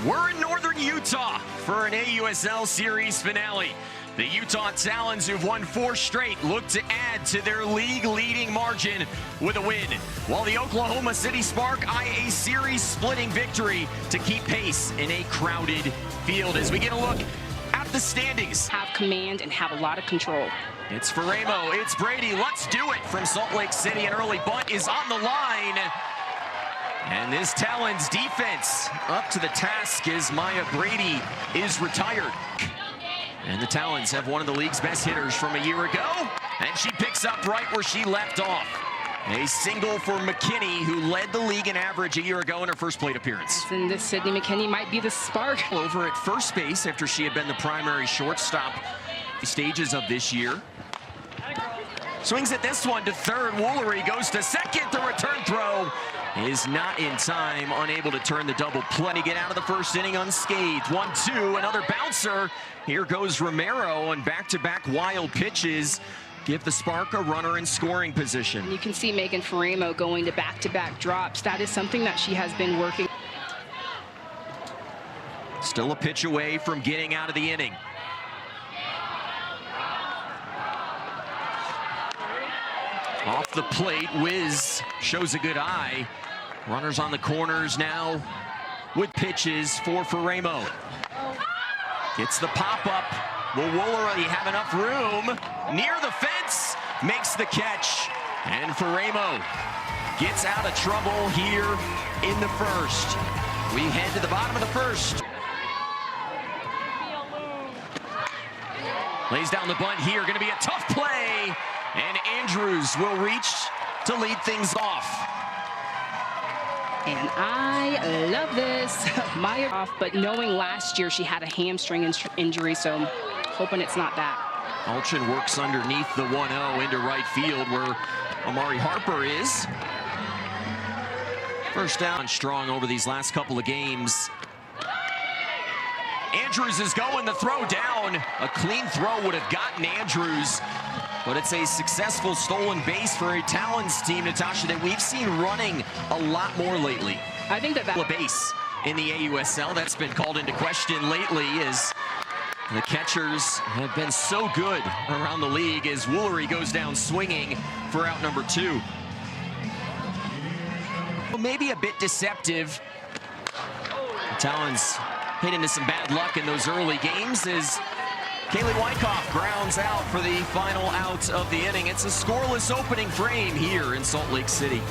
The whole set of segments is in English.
We're in northern Utah for an AUSL Series finale. The Utah Talons, who've won 4 straight, look to add to their league-leading margin with a win, while the Oklahoma City Spark eye a series-splitting victory to keep pace in a crowded field. As we get a look at the standings. Have command and have a lot of control. It's Faremo, it's Brady, let's do it from Salt Lake City. An early bunt is on the line. And this Talons defense up to the task as Maya Brady is retired. And the Talons have one of the league's best hitters from a year ago. And she picks up right where she left off. A single for McKinney, who led the league in average a year ago in her first plate appearance. And this Sydney McKinney might be the spark. Over at first base after she had been the primary shortstop the stages of this year. Swings at this one to third. Woolery goes to second. The return throw is not in time, unable to turn the double play to get out of the first inning unscathed. 1-2, another bouncer. Here goes Romero, and back-to-back wild pitches give the Spark a runner in scoring position. You can see Megan Faremo going to back-to-back drops. That is something that she has been working. Still a pitch away from getting out of the inning. Off the plate, Wiz shows a good eye. Runners on the corners now with pitches for Faremo. Gets the pop-up. Will Woolery have enough room? Near the fence, makes the catch. And Faremo gets out of trouble here in the first. We head to the bottom of the first. Lays down the bunt here, gonna be a tough play. And Andrews will reach to lead things off. And I love this. Maya off, but knowing last year she had a hamstring injury, so hoping it's not that. Alchin works underneath the 1-0 into right field where Amari Harper is. First down strong over these last couple of games. Andrews is going, the throw down. A clean throw would have gotten Andrews. But it's a successful stolen base for a Talons team, Natasha, that we've seen running a lot more lately. I think that a base in the AUSL, that's been called into question lately as the catchers have been so good around the league as Woolery goes down swinging for out number 2. Well, maybe a bit deceptive. The Talons hit into some bad luck in those early games as Kaylee Wyckoff grounds out for the final out of the inning. It's a scoreless opening frame here in Salt Lake City.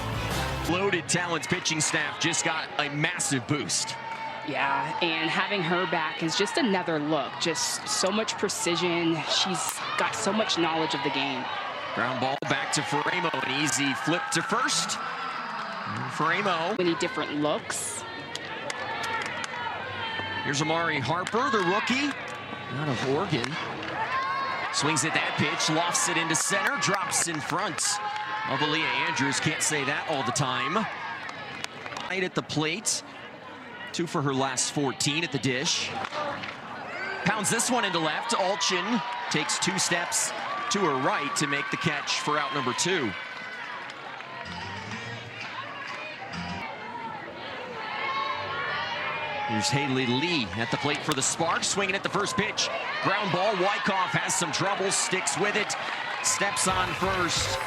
Loaded Talons pitching staff just got a massive boost. Yeah, and having her back is just another look. Just so much precision. She's got so much knowledge of the game. Ground ball back to Faremo. An easy flip to first. And Faremo. Many different looks. Here's Amari Harper, the rookie out of Oregon. Swings at that pitch, lofts it into center, drops in front of Aaliyah Andrews. Can't say that all the time. Right at the plate. 2 for her last 14 at the dish. Pounds this one into left. Alchin takes 2 steps to her right to make the catch for out number 2. Here's Haley Lee at the plate for the Sparks, swinging at the first pitch. Ground ball, Wyckoff has some trouble, sticks with it, steps on first.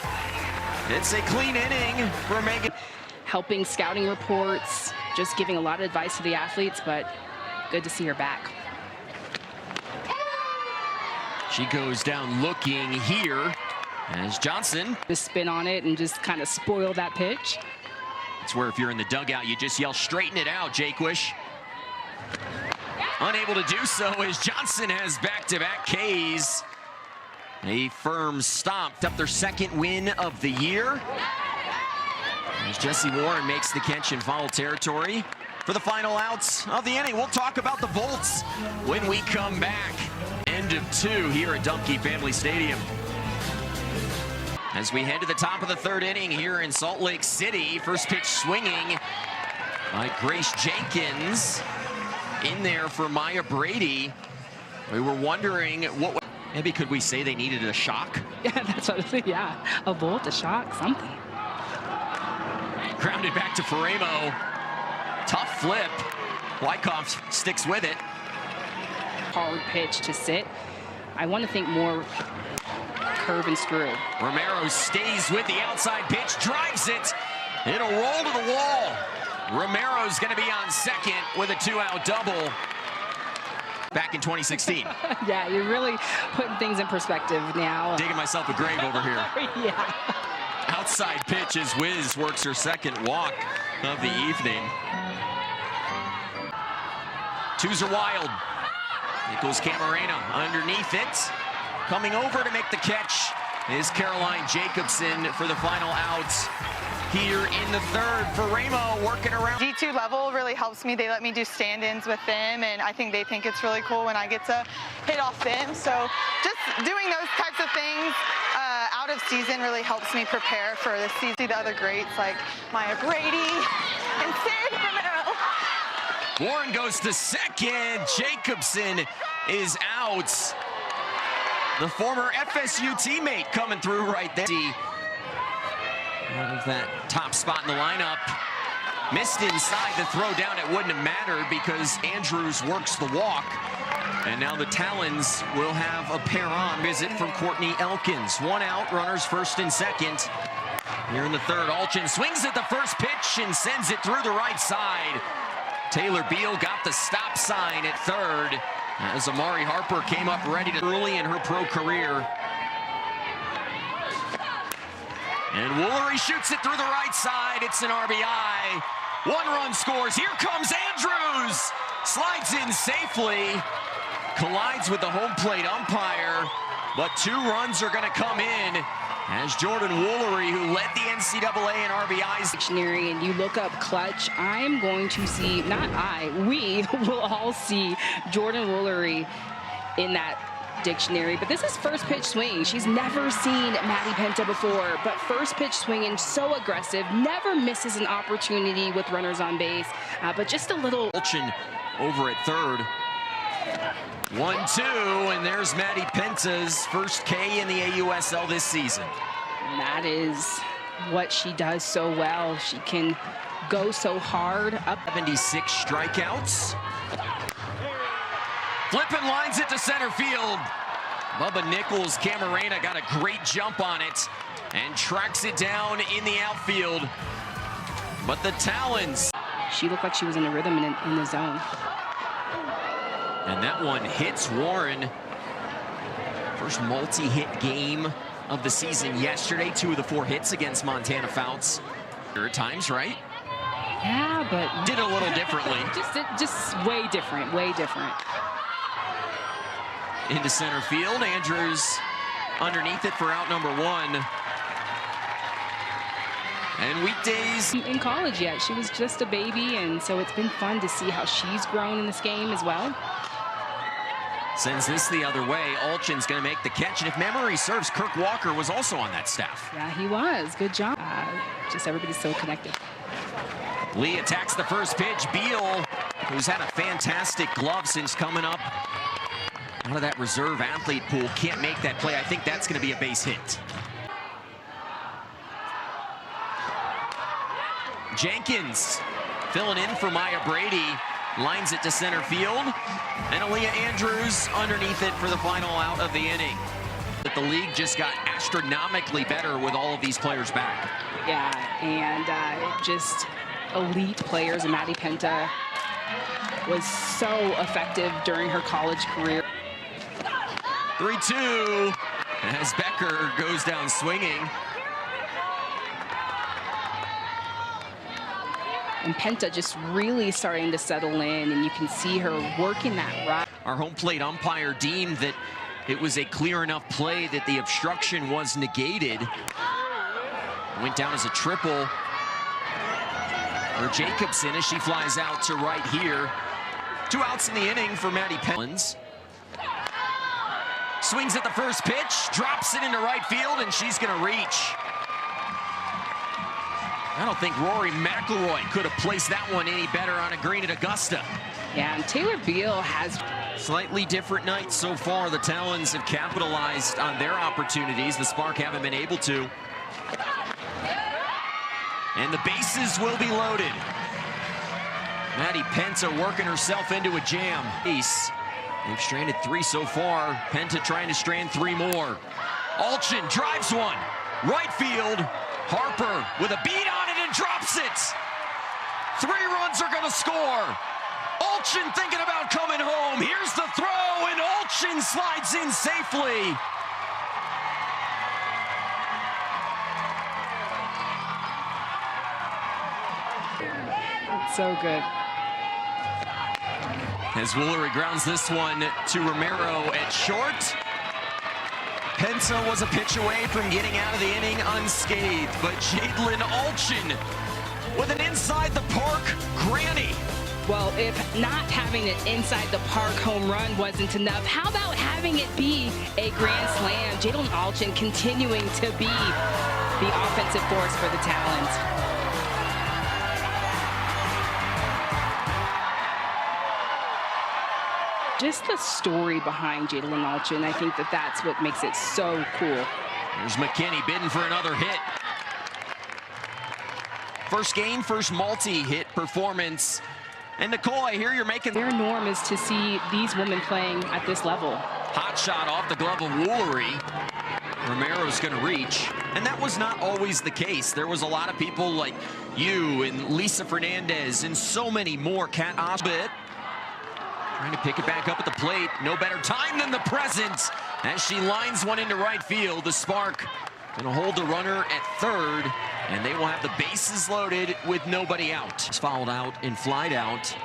It's a clean inning for Megan. Helping scouting reports, just giving a lot of advice to the athletes, but good to see her back. She goes down looking here as Johnson. The spin on it and just kind of spoil that pitch. It's where if you're in the dugout, you just yell, straighten it out, Jaquish. Unable to do so as Johnson has back-to-back Ks. A firm stomp up their 2nd win of the year. As Jesse Warren makes the catch in foul territory for the final outs of the inning. We'll talk about the Bolts when we come back. End of 2 here at Dumke Family Stadium. As we head to the top of the 3rd inning here in Salt Lake City. First pitch swinging by Grace Jenkins. In there for Maya Brady. We were wondering what maybe could we say they needed a shock? Yeah, that's what I think. Yeah, a bolt, a shock, something. Grounded back to Faremo. Tough flip. Wyckoff sticks with it. Hard pitch to sit. I want to think more curve and screw. Romero stays with the outside pitch, drives it. It'll roll to the wall. Romero's going to be on second with a 2-out double back in 2016. Yeah, you're really putting things in perspective now. Digging myself a grave over here. Yeah. Outside pitch as Wiz works her second walk of the evening. Twos are wild. It goes Camarena underneath it. Coming over to make the catch is Caroline Jacobson for the final out here in the third for Ramo, working around. D2 level really helps me. They let me do stand-ins with them, and I think they think it's really cool when I get to hit off them. So just doing those types of things out of season really helps me prepare for the season. The other greats like Maya Brady and Sid Romero. Warren goes to second. Jacobson is out. The former FSU teammate coming through right there. Out of that top spot in the lineup. Missed inside the throw down. It wouldn't have mattered because Andrews works the walk. And now the Talons will have a pair on. Visit from Courtney Elkins. 1 out, runners first and second. Here in the third, Alchin swings at the first pitch and sends it through the right side. Taylor Beal got the stop sign at third as Amari Harper came up ready to early in her pro career. And Woolery shoots it through the right side. It's an RBI. 1 run scores. Here comes Andrews. Slides in safely. Collides with the home plate umpire. But 2 runs are going to come in as Jordan Woolery, who led the NCAA in RBIs. Dictionary, and you look up clutch, I'm going to see, we will all see Jordan Woolery in that dictionary. But this is first pitch swing. She's never seen Maddie Penta before, but first pitch swinging, so aggressive, never misses an opportunity with runners on base, but just a little. Alchin over at third. 1-2, and there's Maddie Penta's first K in the AUSL this season. And that is what she does so well. She can go so hard up. 76 strikeouts. Flipping lines it to center field. Bubba Nichols, Camarena got a great jump on it and tracks it down in the outfield. But the Talons. She looked like she was in a rhythm in the zone. And that one hits Warren. First multi-hit game of the season yesterday. 2 of the 4 hits against Montana Fouts. There are times, right? Yeah, but did it a little differently. just way different, way different. Into center field. Andrews underneath it for out number 1. And weekdays. In college yet. She was just a baby, and so it's been fun to see how she's grown in this game as well. Sends this the other way. Alchin's going to make the catch. And if memory serves, Kirk Walker was also on that staff. Yeah, he was. Good job. Just everybody's so connected. Lee attacks the first pitch. Beal, who's had a fantastic glove since coming up out of that reserve athlete pool, can't make that play. I think that's going to be a base hit. Jenkins filling in for Maya Brady. Lines it to center field. And Aaliyah Andrews underneath it for the final out of the inning. But the league just got astronomically better with all of these players back. Yeah, and just elite players. And Maddie Penta was so effective during her college career. 3-2 as Becker goes down swinging. And Penta just really starting to settle in, and you can see her working that right. Our home plate umpire deemed that it was a clear enough play that the obstruction was negated. Went down as a triple for Jacobson as she flies out to right here. 2 outs in the inning for Maddie Penta. Swings at the first pitch, drops it into right field, and she's going to reach. I don't think Rory McIlroy could have placed that one any better on a green at Augusta. Yeah, and Taylor Beal has... Slightly different night so far. The Talons have capitalized on their opportunities. The Spark haven't been able to. And the bases will be loaded. Maddie Penta working herself into a jam. They've stranded 3 so far. Penta trying to strand 3 more. Alchin drives one. Right field. Harper with a beat on it and drops it. 3 runs are going to score. Alchin thinking about coming home. Here's the throw, and Alchin slides in safely. It's so good. As Woolery grounds this one to Romero at short. Penta was a pitch away from getting out of the inning unscathed, but Jadlyn Alchin with an inside the park granny. Well, if not having an inside the park home run wasn't enough, how about having it be a grand slam? Jadlyn Alchin continuing to be the offensive force for the Talons. Just the story behind Jadlyn Alchin, I think that's what makes it so cool. There's McKinney bidding for another hit. First game, first multi-hit performance. And Nicole, I hear you're making... Their norm is to see these women playing at this level. Hot shot off the glove of Woolery. Romero's going to reach. And that was not always the case. There was a lot of people like you and Lisa Fernandez and so many more. Kat Osbit trying to pick it back up at the plate. No better time than the present as she lines one into right field. The Spark going to hold the runner at third, and they will have the bases loaded with nobody out. It's fouled out and flied out.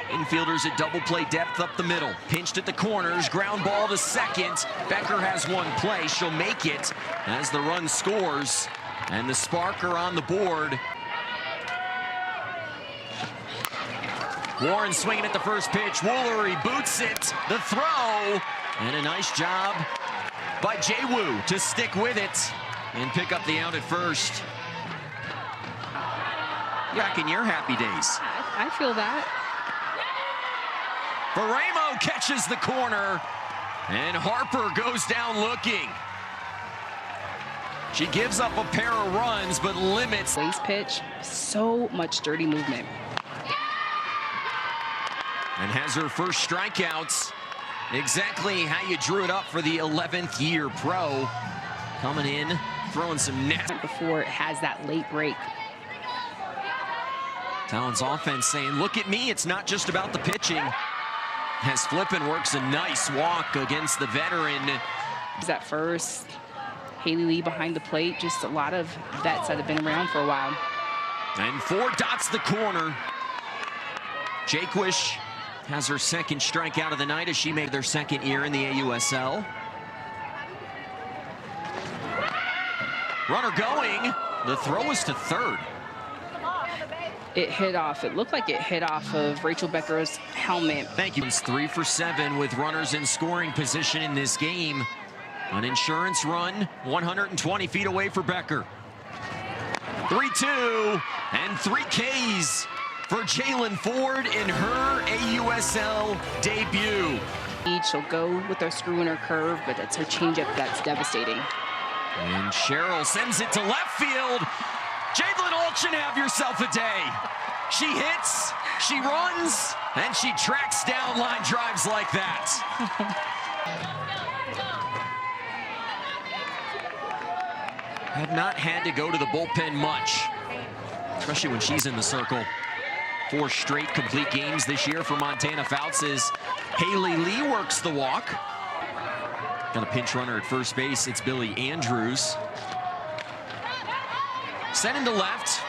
Infielders at double play depth up the middle. Pinched at the corners, ground ball to second. Becker has one play. She'll make it as the run scores, and the Spark are on the board. Warren swinging at the first pitch. Woolery boots it. The throw. And a nice job by Jay-Woo to stick with it and pick up the out at first. Back in your happy days. I feel that. Barremo catches the corner. And Harper goes down looking. She gives up a pair of runs, but limits. Lace pitch. So much dirty movement. And has her first strikeouts. Exactly how you drew it up for the 11th year pro. Coming in, throwing some net. Before it has that late break. Talons offense saying, look at me, it's not just about the pitching. As Flippin works a nice walk against the veteran. At first, Haley Lee behind the plate. Just a lot of vets that have been around for a while. And 4 dots the corner. Jaquish has her second strikeout of the night as she made their second year in the AUSL. Runner going. The throw is to third. It hit off. It looked like it hit off of Rachel Becker's helmet. Thank you. It's 3 for 7 with runners in scoring position in this game. An insurance run, 120 feet away for Becker. 3-2 and 3 Ks for Jalen Ford in her AUSL debut. She'll go with her screw and her curve, but it's her changeup that's devastating. And Cheryl sends it to left field. Jadlyn Alchin, have yourself a day. She hits, she runs, and she tracks down line drives like that. Have not had to go to the bullpen much, especially when she's in the circle. 4 straight complete games this year for Montana Fouts as Haley Lee works the walk. Got a pinch runner at first base. It's Billy Andrews. Sent into left.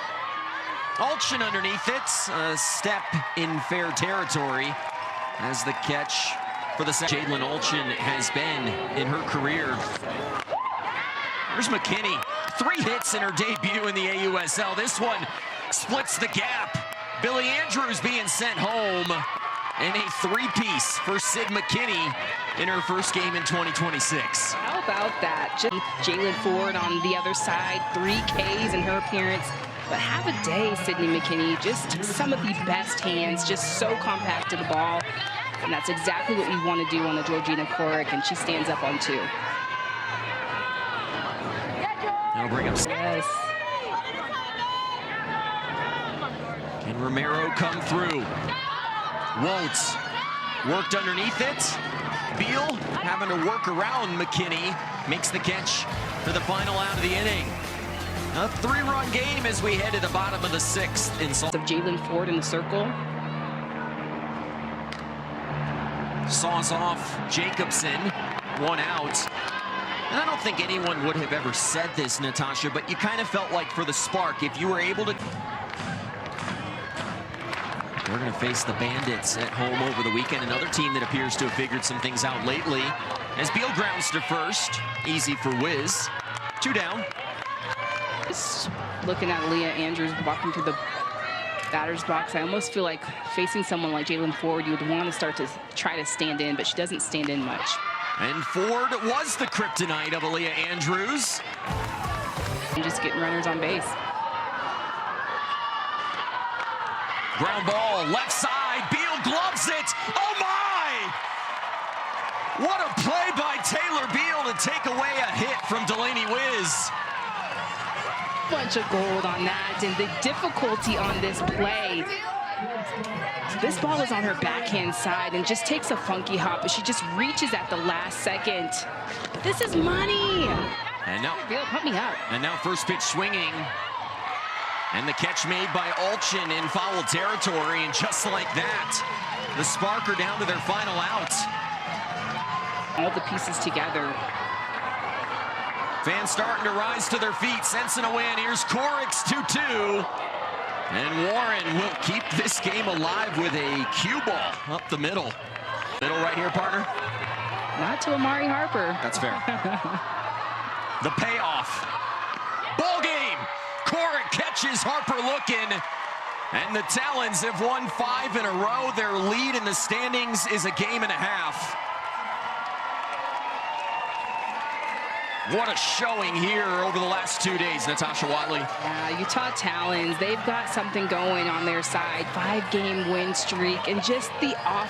Alchin underneath it. A step in fair territory as the catch for the second. Jadlyn Alchin has been in her career. There's McKinney. 3 hits in her debut in the AUSL. This one splits the gap. Billy Andrews being sent home. And a 3-piece for Sid McKinney in her first game in 2026. How about that? Jalen Ford on the other side, 3 Ks in her appearance. But have a day, Sydney McKinney. Just some of the best hands, just so compact to the ball. And that's exactly what we want to do on the Georgina Coric, and she stands up on 2. That'll bring up. Yes. Can Romero come through? Won't. Worked underneath it. Beal having to work around McKinney. Makes the catch for the final out of the inning. A 3-run game as we head to the bottom of the 6th. In Of Jalen Ford in the circle. Saws off Jacobson. 1 out. And I don't think anyone would have ever said this, Natasha, but you kind of felt like for the Spark, if you were able to... They're going to face the Bandits at home over the weekend. Another team that appears to have figured some things out lately. As Beal grounds to first. Easy for Wiz. 2 down. Just looking at Leah Andrews walking through the batter's box, I almost feel like facing someone like Jalen Ford, you would want to start to try to stand in, but she doesn't stand in much. And Ford was the kryptonite of Leah Andrews. And just getting runners on base. Ground ball, left side, Beal gloves it. Oh my! What a play by Taylor Beal to take away a hit from Delaney Wiz. Bunch of gold on that, and the difficulty on this play. This ball is on her backhand side and just takes a funky hop, but she just reaches at the last second. This is money. And now, Beal, put me up. and now first pitch swinging. And the catch made by Alchin in foul territory, and just like that, the Spark are down to their final out. All the pieces together. Fans starting to rise to their feet, sensing a win. Here's Corrix 2-2. And Warren will keep this game alive with a cue ball up the middle. Middle right here, partner. Not to Amari Harper. That's fair. The payoff. Ball game. Corrick catches Harper looking. And the Talons have won 5 in a row. Their lead in the standings is a game and a half. What a showing here over the last 2 days, Natasha Watley. Utah Talons, they've got something going on their side. 5-game win streak, and just the off